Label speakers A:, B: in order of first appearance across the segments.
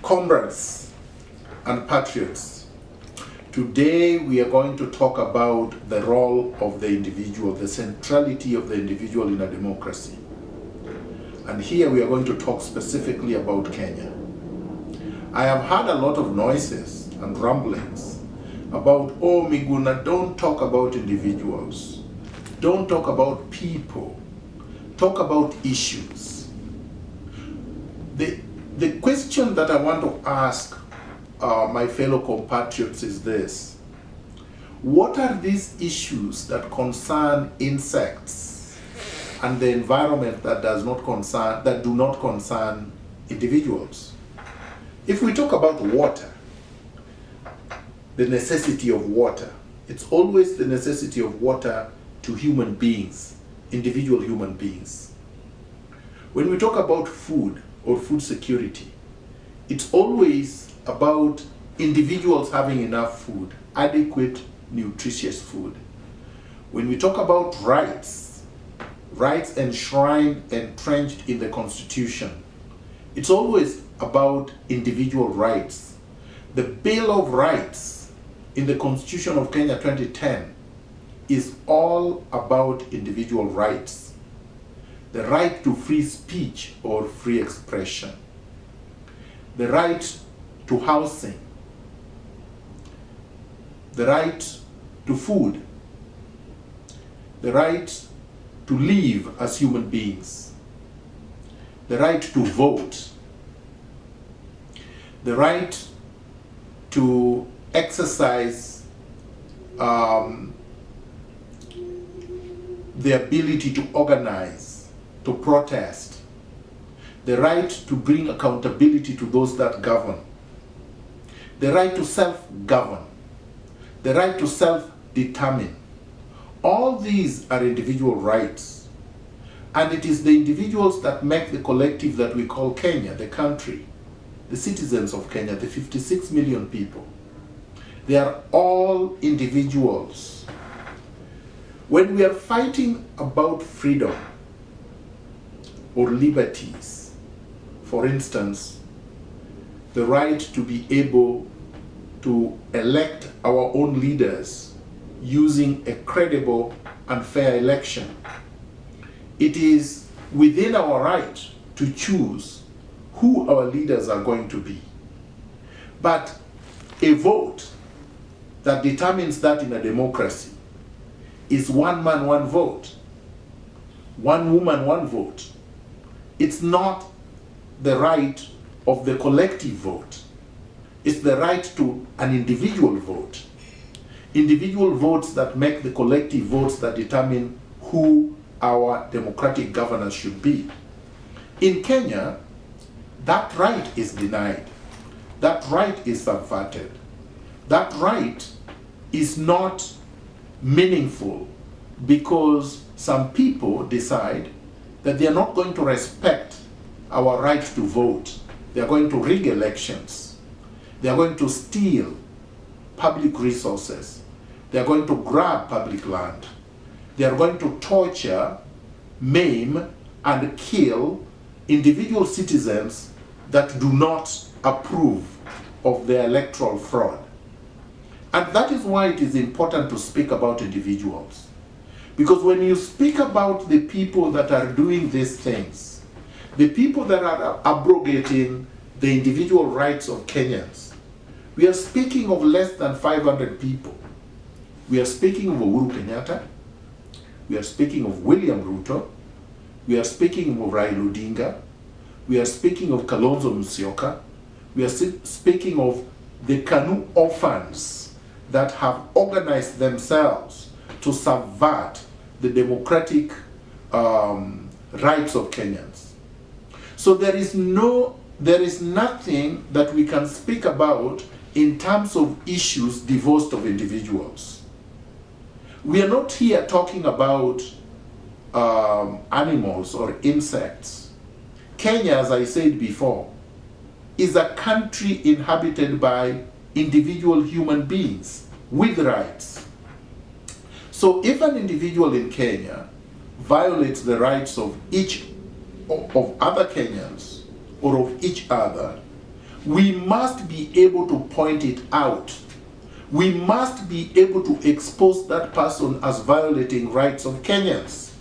A: Comrades and patriots, today we are going to talk about the role of the individual, the centrality of the individual in a democracy. And here we are going to talk specifically about Kenya. I have heard a lot of noises and rumblings about, oh Miguna, don't talk about individuals. Don't talk about people. Talk about issues. The question that I want to ask my fellow compatriots is this: what are these issues that concern insects and the environment that do not concern individuals? If we talk about water, the necessity of water, it's always the necessity of water to human beings, individual human beings. When we talk about food or food security, it's always about individuals having enough food, adequate, nutritious food. When we talk about rights enshrined, entrenched in the Constitution, it's always about individual rights. The Bill of Rights in the Constitution of Kenya 2010 is all about individual rights. The right to free speech or free expression, the right to housing, the right to food, the right to live as human beings, the right to vote, the right to exercise the ability to organize, to protest, the right to bring accountability to those that govern, the right to self-govern, the right to self-determine. All these are individual rights. And it is the individuals that make the collective that we call Kenya, the country, the citizens of Kenya, the 56 million people. They are all individuals. When we are fighting about freedom or liberties, for instance, the right to be able to elect our own leaders using a credible and fair election, it is within our right to choose who our leaders are going to be. But a vote that determines that in a democracy is one man, one vote. One woman, one vote. It's not the right of the collective vote. It's the right to an individual vote. Individual votes that make the collective votes that determine who our democratic governance should be. In Kenya, that right is denied. That right is subverted. That right is not meaningful because some people decide that they are not going to respect our right to vote. They are going to rig elections. They are going to steal public resources. They are going to grab public land. They are going to torture, maim, and kill individual citizens that do not approve of their electoral fraud. And that is why it is important to speak about individuals. Because when you speak about the people that are doing these things, the people that are abrogating the individual rights of Kenyans, we are speaking of less than 500 people. We are speaking of Uhuru Kenyatta. We are speaking of William Ruto. We are speaking of Raila Odinga. We are speaking of Kalonzo Musyoka. We are speaking of the KANU orphans that have organized themselves to subvert the democratic rights of Kenyans. So there is nothing that we can speak about in terms of issues divorced of individuals. We are not here talking about animals or insects. Kenya, as I said before, is a country inhabited by individual human beings with rights. So if an individual in Kenya violates the rights of other Kenyans or of each other, We must be able to point it out. We must be able to expose that person as violating rights of Kenyans.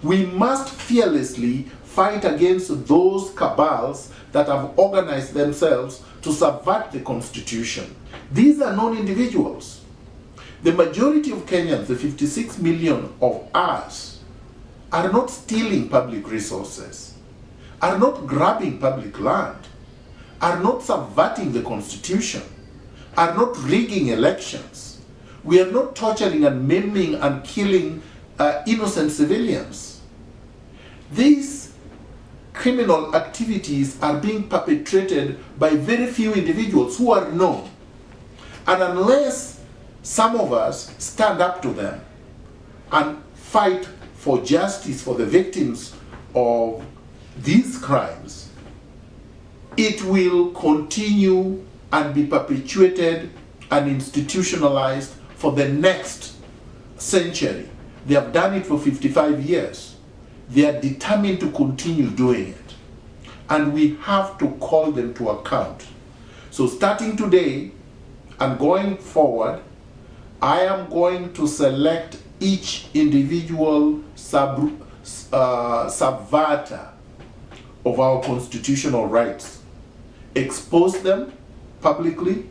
A: We must fearlessly fight against those cabals that have organized themselves to subvert the constitution. These are known individuals. The majority of Kenyans, the 56 million of us, are not stealing public resources, are not grabbing public land, are not subverting the constitution, are not rigging elections. We are not torturing and maiming and killing innocent civilians. These criminal activities are being perpetrated by very few individuals who are known. And unless some of us stand up to them and fight for justice for the victims of these crimes, it will continue and be perpetuated and institutionalized for the next century. They have done it for 55 years. They are determined to continue doing it. And we have to call them to account. So starting today and going forward, I am going to select each individual subverter of our constitutional rights, expose them publicly,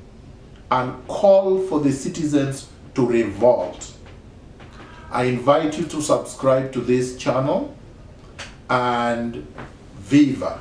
A: and call for the citizens to revolt. I invite you to subscribe to this channel, and viva!